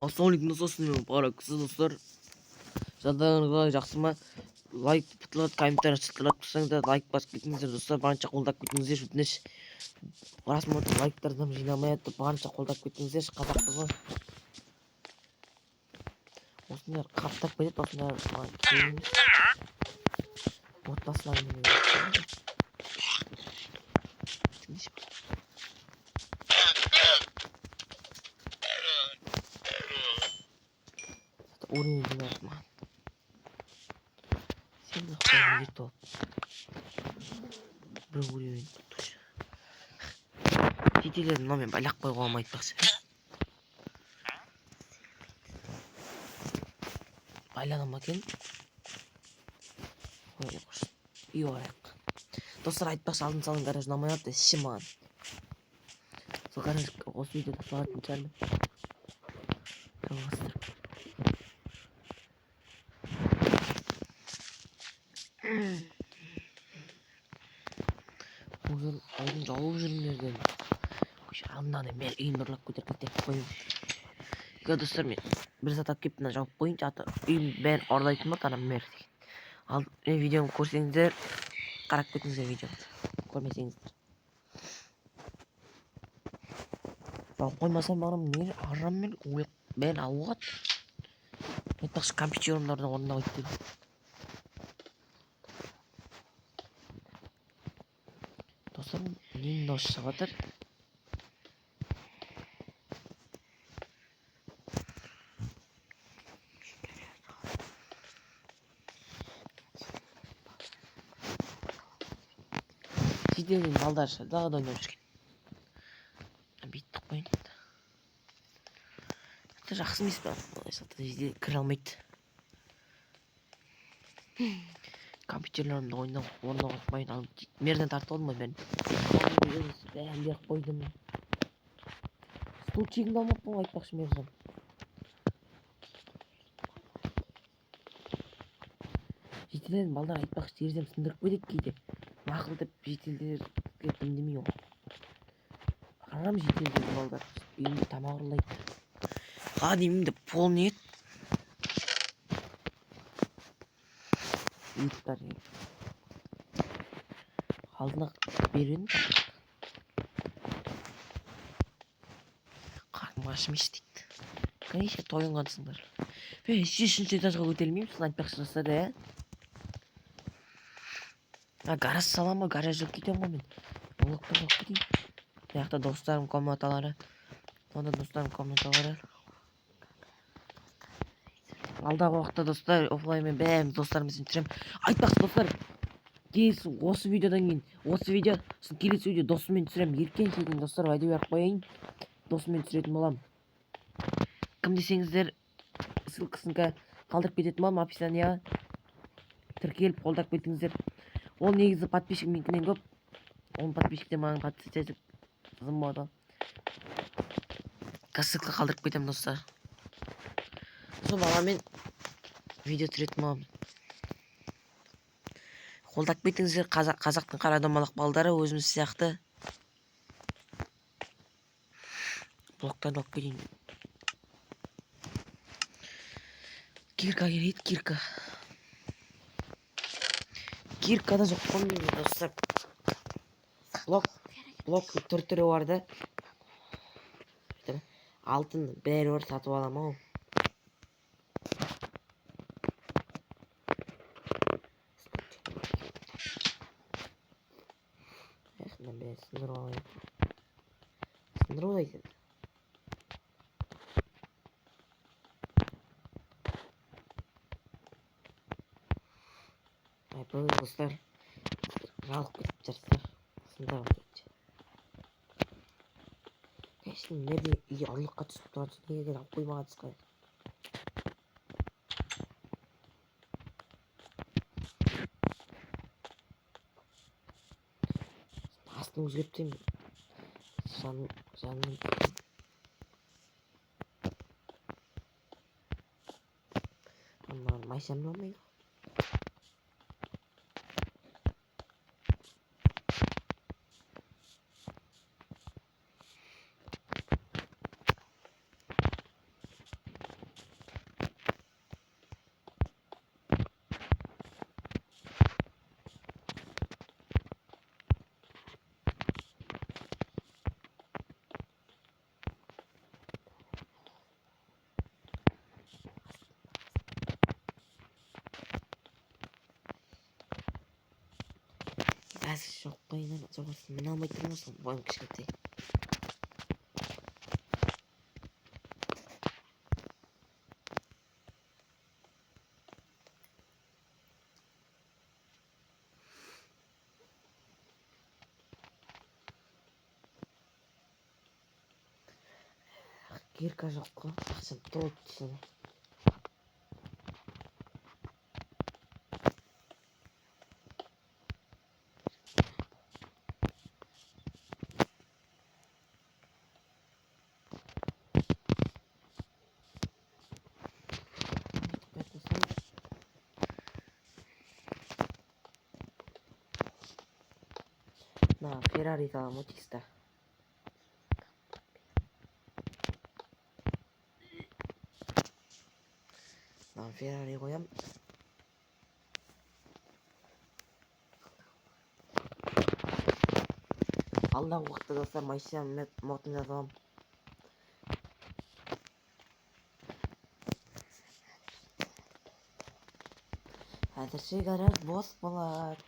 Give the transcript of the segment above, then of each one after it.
Ассалаумалейкум достар, бараксыз достар. Жағдайларыңыз жақсы ма? Лайк бұтылады, комментарий шытырлап тұрсаңдар, лайк басып кетіңіздер достар, барынша қолдап кетіңіздер. Өтініш. Расында лайктардан жинамай жатып, барынша қолдап кетіңіздер. Қазақпыз ғой. Осындай қаптап кетеді, осындай кейін отбасылармен уровень жинап, ман. Сен нахуй жетіп алып. Бір уровень тұтушы. Жетелердің номен байлақ қойға алмайды бақсы. Байланам екен. Үй орайық. Достар, айтпақшы алдын салын гараж ұнамай жатты, іші маған. Сол гараж осы видеода салатын шығармын. Жалғастырып. Бұл айдың жауып жүрмдерден. Алдынан мен үйін ұрлап көтеріп қойым. Достар, мен бір сатап кеп мына жауып қойынша үйін бәрін ұрлайтын болды, анам мер деген. Ал мен видеомды көрсеңіздер, қарап кетіңіздер видеомды. Көрмесеңіздер. Жауып қоймасам маған не арам мен бәрін алуға. Айтпақшы компьютер орындардан орындап өтті. Достар, ненің дауысы шығып жатыр? Жиделген балдар далада ойнап жүрген. Бүйттік қойын. Жақсы емес па? Жедел кіре алмайды. Компьютерлерімді орнауға қойын алып мерден тартып алдым ғой бәрін. Бәрін беріп қойдым. Стул чегімді алмаппын ғой айтпақшы мерден. Жетелердің балдар айтпақшы терезем сындырып қойдет кейде. Мақыл деп жетелдерге дімдемей ғой. Арам жетелдердің балдар. Үйімді тамақ ұрлайды. Ға деймінде пол не ет? Үйттар не? Алдына беруін ба? Қарым қашым естейді. Конечно, тойынғансыңдар. Мен үшінші этажға көтерілмеймін, сын айтпақшы достар, гараж салам ғой, гараж жоқ кетем ғой мен. Олықпен жоқ кетейін. Яқта достарым комнаталары. Онда достарым комнаталары. Алдағы уақытта достар, офлайнмен бәріміз достарымызбен түсірем. Айтпақшы достар, келесі осы видеодан кейін, осы видео, келесі видео досыммен түсірем. Еркен шетін достар, уәде беріп қояйын. Досыммен түсіретін болам. Кім десеңіздер, ссылкасын қалдырып кететін болам описанияға. Тіркеліп қолдап кетіңіздер. Ол негізі подписчик менікінен көп. Оның подписчиктер маған подписчик қызым болады. Ссылка қалдырып кетем достар. Сол баламен видео түсіретін боламын. Қолдап кетіңіздер, қазақтың қара домалақ балдары өзіміз сияқты. Блоктан алып кетейін. Кирка келейді, кирка. Киркада жоқ қоймеймін достар. Блок түр-түрі барды. Алтын бәрі бар, сатып алам ау. Яқында бәрі сындырып алайын. Сындырып алайын. Бұл достар жалып кетіп жарыстар. Сындырып кетті. Конечно, мерде үйге ұрлыққа түсіп тұрады. Неге алып қоймаға түсіп. Астын өзгерттім. Жаным. Майшамын olmaydı. қазір жоқ қойынан жоғарысын мына алмай тұрмысың бойым кішкентай. Кирка жоқ қой, ақшам толып түсін. На Феррари аламын чисто. На Феррари қоям. Алдағы уақытта достар машина мотын жазамын. Әзірше гараж бос болады.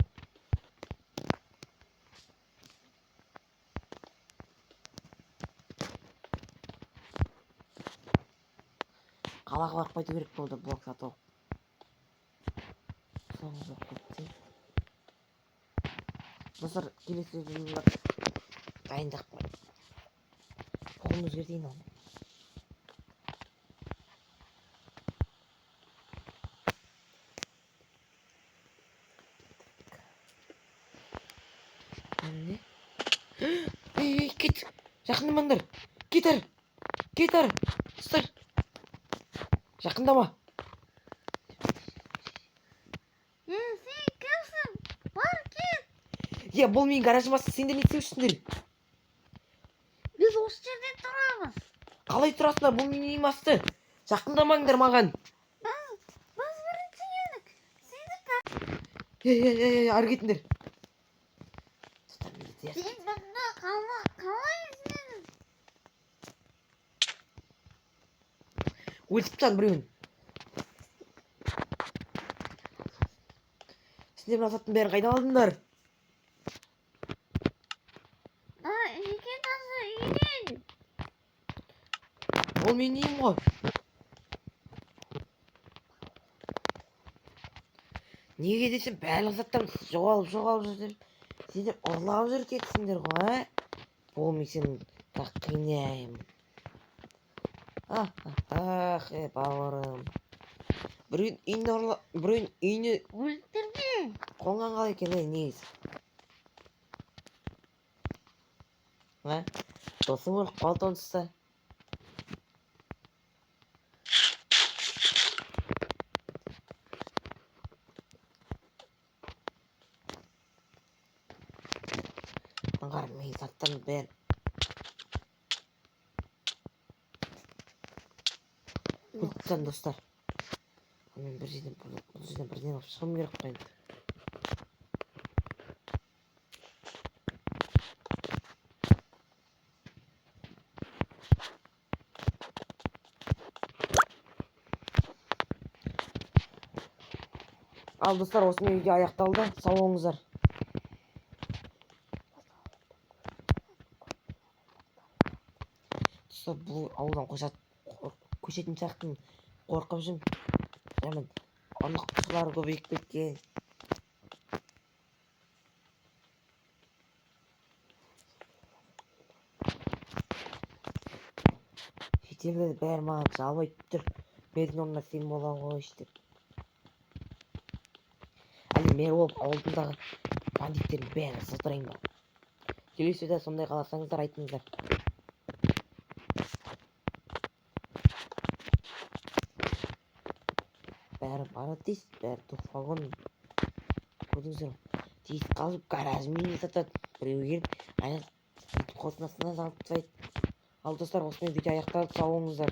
Қалаға барып қайту керек болды блок сатып. Соңғы жоқ кетті. Достар, келесі videoда дайындық бар. Қолын өзгертейін оны. Ne? Git. Жақындамаңдар. Кетер. Достар. Жақындама. Сен кімсің? Бар кет. Бұл менің гаражым асты. Сендер не істеушісіңдер? Біз осы жерде тұрамыз. Қалай тұрасыңдар? Бұл менің үйім асты. Жақындамаңдар маған. Біз бірінші едік. Сені Ары кетіңдер. сен бұнда қалай іздедің? Өлтіп тастадым біреуін. Сендер мына заттың бәрін қайдан алдыңдар? Жеке тазы үйден. Ол менің үйім ғой. Неге десем барлық заттан жоғалып жүрдім. Сендер ұрлап жүріп кетсіңдер ғой, ә? Болмай сенің қинайым. Бауырым. Біреуін үйіне Өлтірген. қонған қалай екен, негізі. Досың өліп қалды онсызда. Аңғар мен заттан бәрін. Өлтіптен достар. Мен бұл жерден бірден алып шығым керек қойын. Ал достар, осымен видео аяқталды. Сау болыңыздар. Достар, бұл ауылдан көшетін шақтың қорқып жүрмін. Жаман ұрлықшылар көбейіп кеткен. Шетелде бәрі маған жалбайып тұр. Менің орнына сен бола қойшы деп. Әлі мэр болып ауылдағы бандиттердің бәрін сылтырайын ба. Келесі видеода сондай қаласаңыздар айтыңыздар. Бәрі бары дейсіз, бәрі туфагон. Көрдіңіздер ме? Дейіз қалып гаражымен сатады. Біреу келіп, сөйтіп қосынасына салып тастайды. Ал достар, осымен видео аяқталды. Сау болыңыздар.